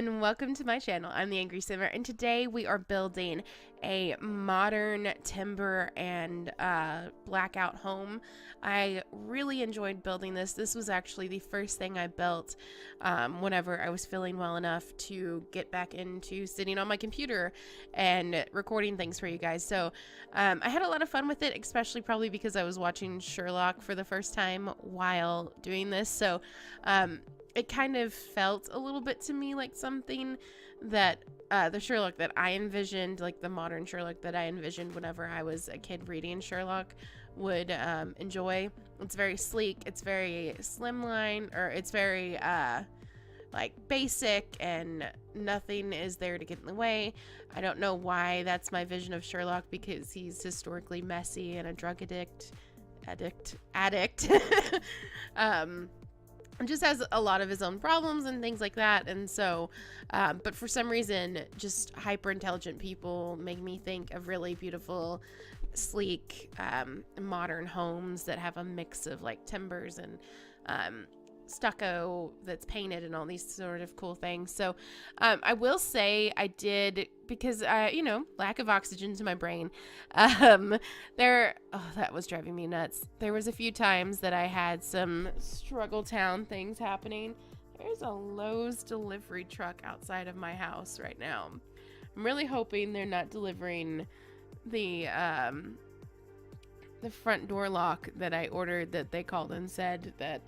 and welcome to my channel. I'm the Angry Simmer, and today we are building a modern timber and blackout home. I really enjoyed building this. This was actually the first thing I built whenever I was feeling well enough to get back into sitting on my computer and recording things for you guys. So I had a lot of fun with it, especially probably because I was watching Sherlock for the first time while doing this. So it kind of felt a little bit to me like something that the Sherlock that I envisioned, like the modern Sherlock that I envisioned whenever I was a kid reading Sherlock, would enjoy. It's very sleek, it's very slimline, or it's very like basic, and nothing is there to get in the way. I don't know why that's my vision of Sherlock, because he's historically messy and a drug addict and just has a lot of his own problems and things like that. And so but for some reason, just hyper intelligent people make me think of really beautiful, sleek, modern homes that have a mix of like timbers and stucco that's painted and all these sort of cool things. So I will say I did, because lack of oxygen to my brain, that was driving me nuts. There was a few times that I had some struggle town things happening. There's a Lowe's delivery truck outside of my house right now. I'm really hoping they're not delivering the front door lock that I ordered, that they called and said that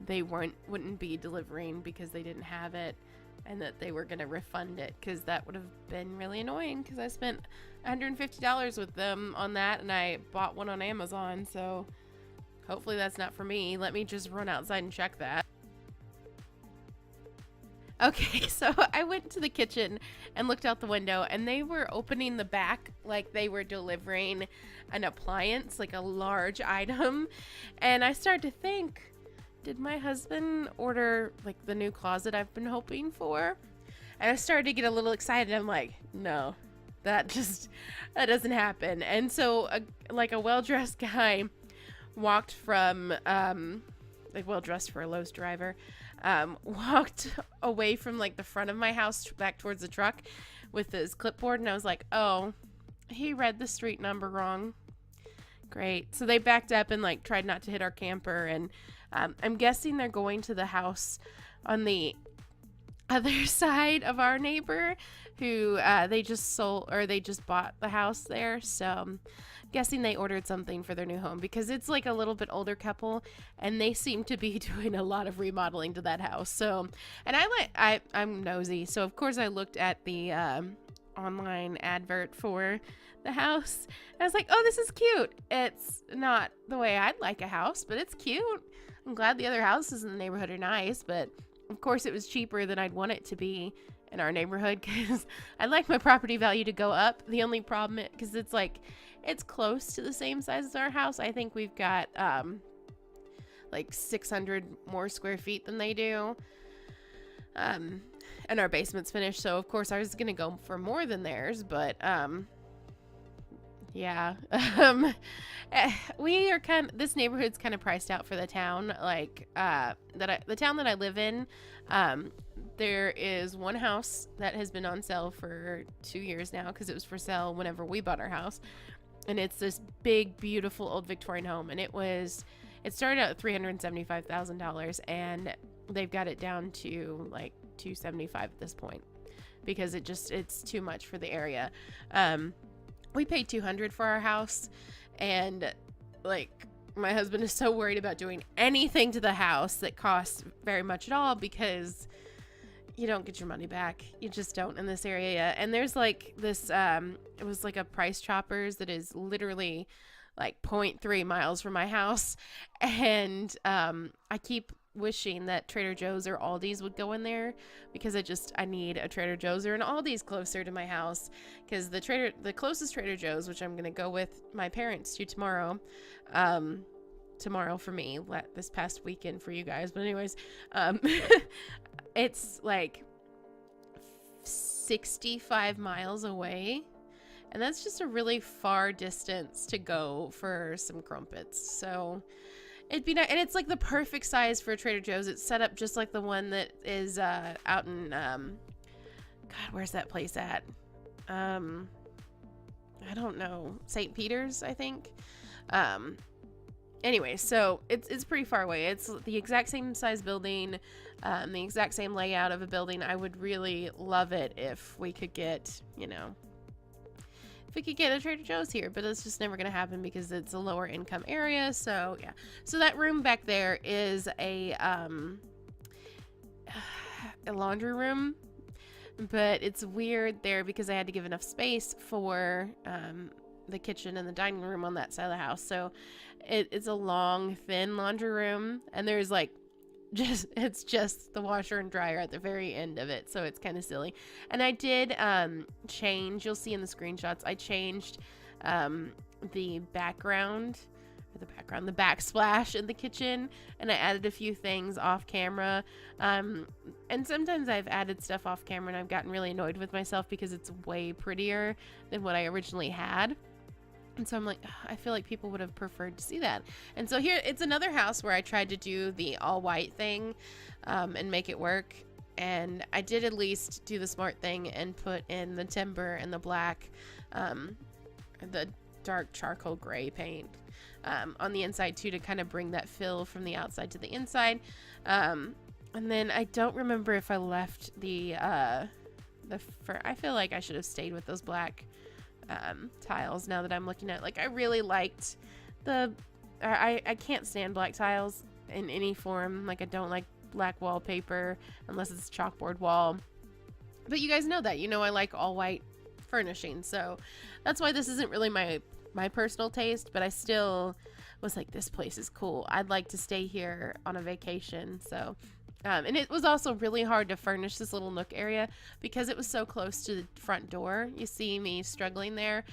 they wouldn't be delivering because they didn't have it, and that they were going to refund it, because that would have been really annoying, because I spent $150 with them on that, and I bought one on Amazon. So hopefully that's not for me. Let me just run outside and check that. Okay, so I went to the kitchen and looked out the window, and they were opening the back like they were delivering an appliance, like a large item. And I started to think, did my husband order like the new closet I've been hoping for? And I started to get a little excited. I'm like, no, that doesn't happen. And so a well-dressed guy walked from like well-dressed for a Lowe's driver, walked away from like the front of my house back towards the truck with his clipboard, and I was like, oh, he read the street number wrong. Great. So they backed up and like tried not to hit our camper, and I'm guessing they're going to the house on the other side of our neighbor, who they just bought the house there. So I'm guessing they ordered something for their new home, because it's like a little bit older couple, and they seem to be doing a lot of remodeling to that house. So, and I'm nosy, so of course I looked at the online advert for the house. I was like, oh, this is cute. It's not the way I'd like a house, but it's cute. I'm glad the other houses in the neighborhood are nice, but of course it was cheaper than I'd want it to be in our neighborhood, because I'd like my property value to go up. The only problem is, because it's close to the same size as our house. I think we've got like 600 more square feet than they do. And our basement's finished, so of course ours is gonna go for more than theirs, but yeah. This neighborhood's kind of priced out for the town, like the town that I live in. There is one house that has been on sale for 2 years now, because it was for sale whenever we bought our house, and it's this big, beautiful old Victorian home, and it started out at $375,000, and they've got it down to like $275 at this point, because it's too much for the area. We paid $200 for our house, and like my husband is so worried about doing anything to the house that costs very much at all, because you don't get your money back. You just don't in this area. And there's like this it was like a Price Choppers that is literally like 0.3 miles from my house, and I keep wishing that Trader Joe's or Aldi's would go in there, because I need a Trader Joe's or an Aldi's closer to my house, because the closest Trader Joe's, which I'm gonna go with my parents to tomorrow for me, this past weekend for you guys, but anyways, it's like 65 miles away, and that's just a really far distance to go for some crumpets. So it'd be nice, and it's like the perfect size for a Trader Joe's. It's set up just like the one that is out in God, where's that place at? I don't know. St. Peter's, I think. Anyway, so it's pretty far away. It's the exact same size building, the exact same layout of a building. I would really love it if we could get, you know, if we could get a Trader Joe's here, but it's just never going to happen because it's a lower income area. So yeah, so that room back there is a laundry room, but it's weird there because I had to give enough space for the kitchen and the dining room on that side of the house. So it's a long, thin laundry room, and there's like it's just the washer and dryer at the very end of it, so it's kind of silly. And I did change, you'll see in the screenshots, I changed the backsplash in the kitchen, and I added a few things off camera. And sometimes I've added stuff off camera and I've gotten really annoyed with myself because it's way prettier than what I originally had. And so I'm like, I feel like people would have preferred to see that. And so here, it's another house where I tried to do the all white thing and make it work. And I did at least do the smart thing and put in the timber and the black, the dark charcoal gray paint on the inside too, to kind of bring that fill from the outside to the inside. And then I don't remember if I left I feel like I should have stayed with those black tiles now that I'm looking at. Like, I really liked I can't stand black tiles in any form. Like, I don't like black wallpaper unless it's a chalkboard wall, but you guys know that, you know, I like all white furnishing, so that's why this isn't really my personal taste, but I still was like, this place is cool, I'd like to stay here on a vacation. So and it was also really hard to furnish this little nook area because it was so close to the front door. You see me struggling there.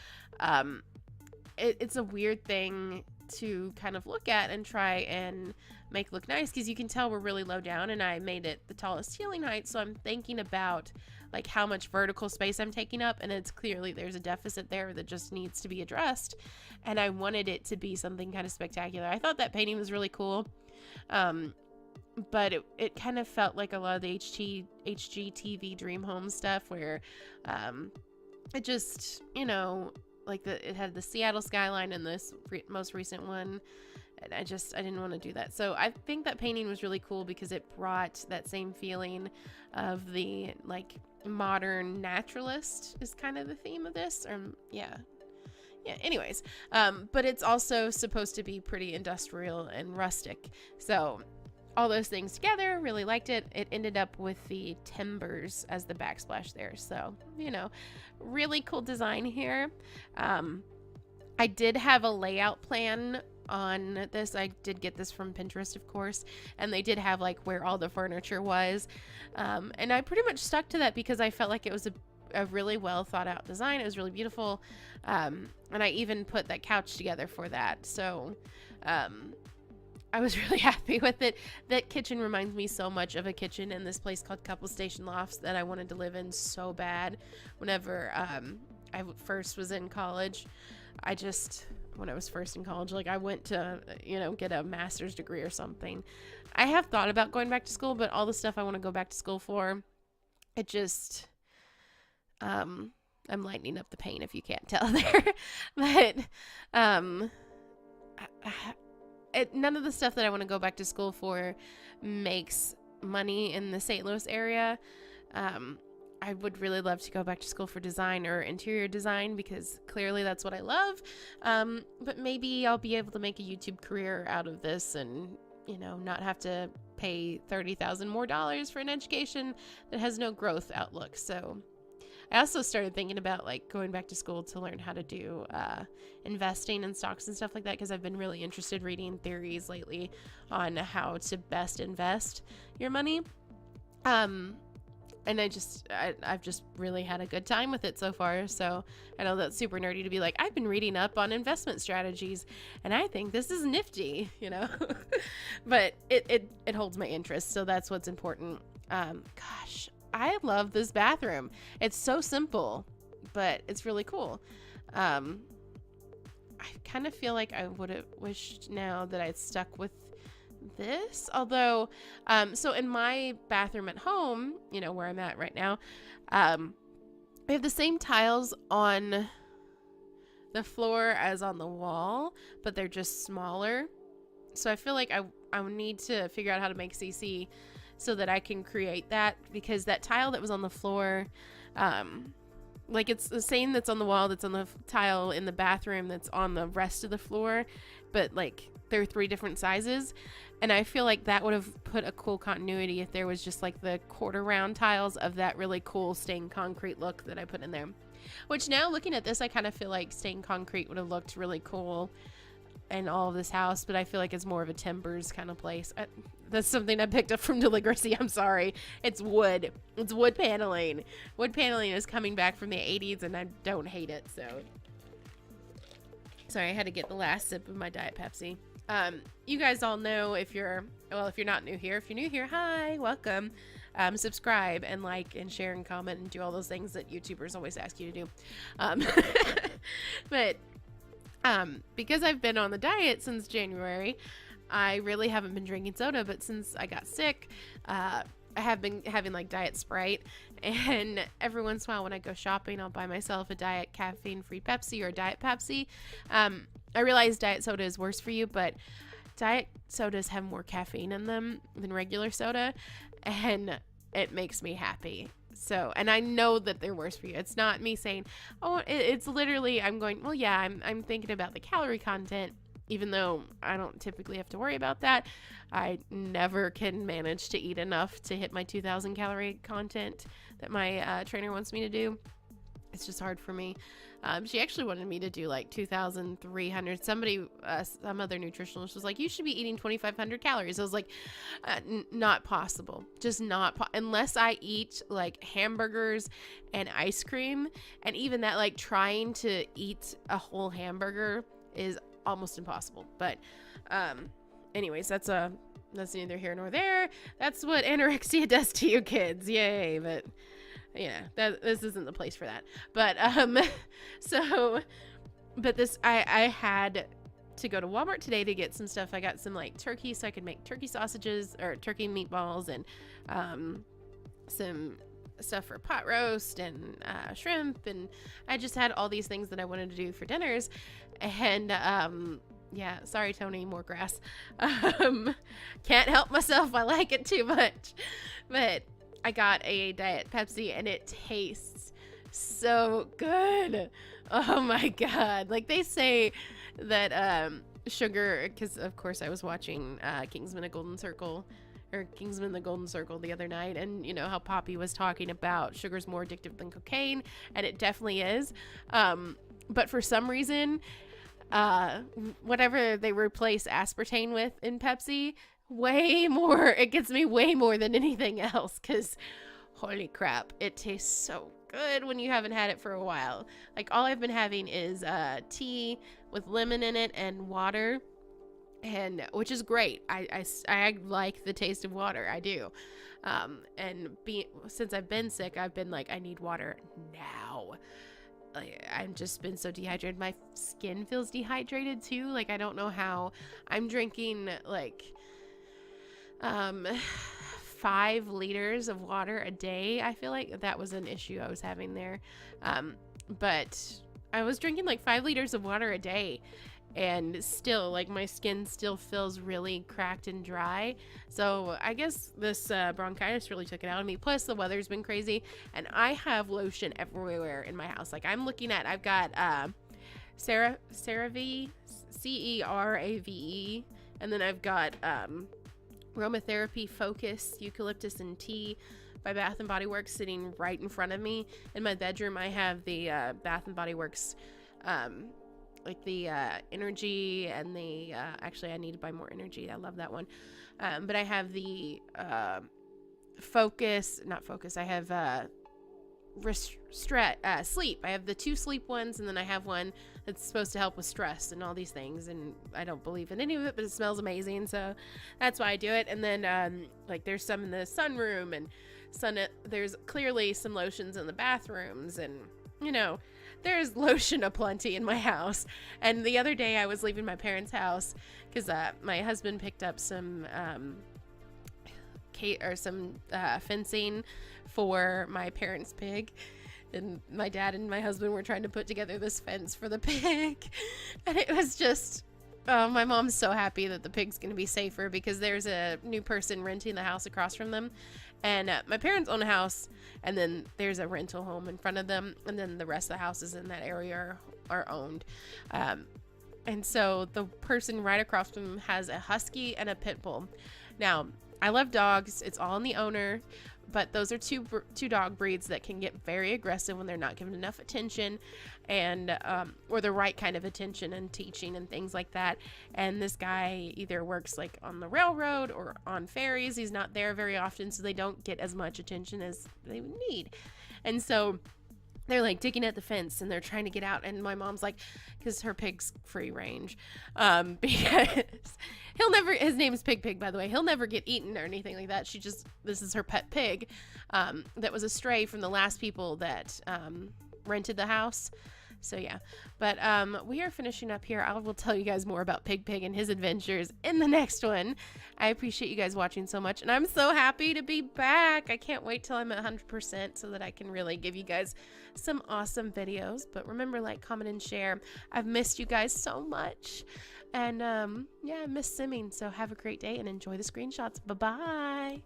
It's a weird thing to kind of look at and try and make look nice because you can tell we're really low down, and I made it the tallest ceiling height. So I'm thinking about like how much vertical space I'm taking up, and it's clearly there's a deficit there that just needs to be addressed. And I wanted it to be something kind of spectacular. I thought that painting was really cool. But it kind of felt like a lot of the HGTV Dream Home stuff where it just, you know, like it had the Seattle skyline in this most recent one, and I didn't want to do that. So I think that painting was really cool because it brought that same feeling of the like modern naturalist is kind of the theme of this. Yeah, anyways, but it's also supposed to be pretty industrial and rustic, so all those things together, really liked it. It ended up with the timbers as the backsplash there. So, you know, really cool design here. I did have a layout plan on this. I did get this from Pinterest, of course, and they did have like where all the furniture was. And I pretty much stuck to that because I felt like it was a really well thought out design. It was really beautiful. And I even put that couch together for that. So, I was really happy with it. That kitchen reminds me so much of a kitchen in this place called Couple Station Lofts that I wanted to live in so bad whenever I first was in college. When I was first in college, like I went to, you know, get a master's degree or something. I have thought about going back to school, but all the stuff I want to go back to school for, it just, I'm lightening up the pain if you can't tell there. But, none of the stuff that I want to go back to school for makes money in the St. Louis area. I would really love to go back to school for design or interior design because clearly that's what I love. But maybe I'll be able to make a YouTube career out of this and, you know, not have to pay $30,000 more for an education that has no growth outlook. So I also started thinking about like going back to school to learn how to do investing in stocks and stuff like that because I've been really interested reading theories lately on how to best invest your money. And I've just really had a good time with it so far. So I know that's super nerdy to be like, I've been reading up on investment strategies and I think this is nifty, you know, but it holds my interest. So that's what's important. Gosh, I love this bathroom. It's so simple, but it's really cool. I kind of feel like I would have wished now that I'd stuck with this, although, so in my bathroom at home, you know, where I'm at right now, I have the same tiles on the floor as on the wall, but they're just smaller. So I feel like I would need to figure out how to make CC so that I can create that, because that tile that was on the floor, like it's the same that's on the wall that's on the tile in the bathroom that's on the rest of the floor, but like they're 3 different sizes. And I feel like that would have put a cool continuity if there was just like the quarter round tiles of that really cool stained concrete look that I put in there. Which now looking at this, I kind of feel like stained concrete would have looked really cool in all of this house, but I feel like it's more of a timbers kind of place. That's something I picked up from Deligracy. I'm sorry. It's wood. It's wood paneling. Wood paneling is coming back from the 80s, and I don't hate it, so. Sorry, I had to get the last sip of my Diet Pepsi. You guys all know if you're not new here. If you're new here, hi, welcome. Subscribe and like and share and comment and do all those things that YouTubers always ask you to do. But because I've been on the diet since January, I really haven't been drinking soda, but since I got sick, I have been having like Diet Sprite, and every once in a while when I go shopping, I'll buy myself a Diet caffeine-free Pepsi or Diet Pepsi. I realize diet soda is worse for you, but diet sodas have more caffeine in them than regular soda, and it makes me happy. So, and I know that they're worse for you. It's not me saying, oh, it's literally, I'm going, well, yeah, I'm thinking about the calorie content, even though I don't typically have to worry about that. I never can manage to eat enough to hit my 2,000 calorie content that my trainer wants me to do. It's just hard for me. She actually wanted me to do like 2,300. Somebody, some other nutritionist was like, you should be eating 2,500 calories. I was like, not possible. Just not, unless I eat like hamburgers and ice cream. And even that, like trying to eat a whole hamburger is almost impossible. But anyways, that's neither here nor there. That's what anorexia does to you kids. Yay. But yeah, this isn't the place for that. But I had to go to Walmart today to get some stuff. I got some like turkey so I could make turkey sausages or turkey meatballs, and some stuff for pot roast and shrimp, and I just had all these things that I wanted to do for dinners. And yeah, sorry Tony, more grass. Can't help myself, I like it too much. But I got a Diet Pepsi and it tastes so good. Oh my god. Like they say that sugar, because of course I was watching Kingsman the Golden Circle the other night, and you know how Poppy was talking about sugar's more addictive than cocaine, and it definitely is. But for some reason, whatever they replace aspartame with in Pepsi, it gets me way more than anything else, because holy crap, it tastes so good when you haven't had it for a while. Like all I've been having is tea with lemon in it and water, and which is great. I like the taste of water, I do. Since I've been sick, I've been like, I need water now. I've just been so dehydrated. My skin feels dehydrated too. Like I don't know how. I'm drinking like 5 liters of water a day. I feel like that was an issue I was having there. But I was drinking like 5 liters of water a day, and still like my skin still feels really cracked and dry. So I guess this bronchitis really took it out of me. Plus the weather's been crazy, and I have lotion everywhere in my house. Like I'm looking at, I've got CeraVe, CERAVE, and then I've got Aromatherapy Focus Eucalyptus and Tea by Bath and Body Works sitting right in front of me. In my bedroom I have the Bath and Body Works like the energy, and the actually I need to buy more energy. I love that one. But I have the I have sleep. I have the 2 sleep ones, and then I have one that's supposed to help with stress and all these things, and I don't believe in any of it, but it smells amazing, so that's why I do it. And then like there's some in the sunroom, and there's clearly some lotions in the bathrooms, and you know, there's lotion aplenty in my house. And the other day I was leaving my parents' house because my husband picked up some fencing for my parents' pig. And my dad and my husband were trying to put together this fence for the pig. And it was just, oh, my mom's so happy that the pig's going to be safer because there's a new person renting the house across from them. And my parents own a house, and then there's a rental home in front of them. And then the rest of the houses in that area are owned. And so the person right across from them has a husky and a pit bull. Now, I love dogs. It's all in the owner. But those are two dog breeds that can get very aggressive when they're not given enough attention and or the right kind of attention and teaching and things like that. And this guy either works like on the railroad or on ferries. He's not there very often, so they don't get as much attention as they would need. And so they're like digging at the fence and they're trying to get out, and my mom's like, because her pig's free range, because he'll never, his name's Pig, by the way, he'll never get eaten or anything like that. This is her pet pig, that was a stray from the last people that rented the house. So yeah, but we are finishing up here. I will tell you guys more about Pig and his adventures in the next one. I appreciate you guys watching so much, and I'm so happy to be back. I can't wait till I'm at 100% so that I can really give you guys some awesome videos. But remember, like, comment, and share. I've missed you guys so much, and yeah, I miss simming. So have a great day and enjoy the screenshots. Bye-bye.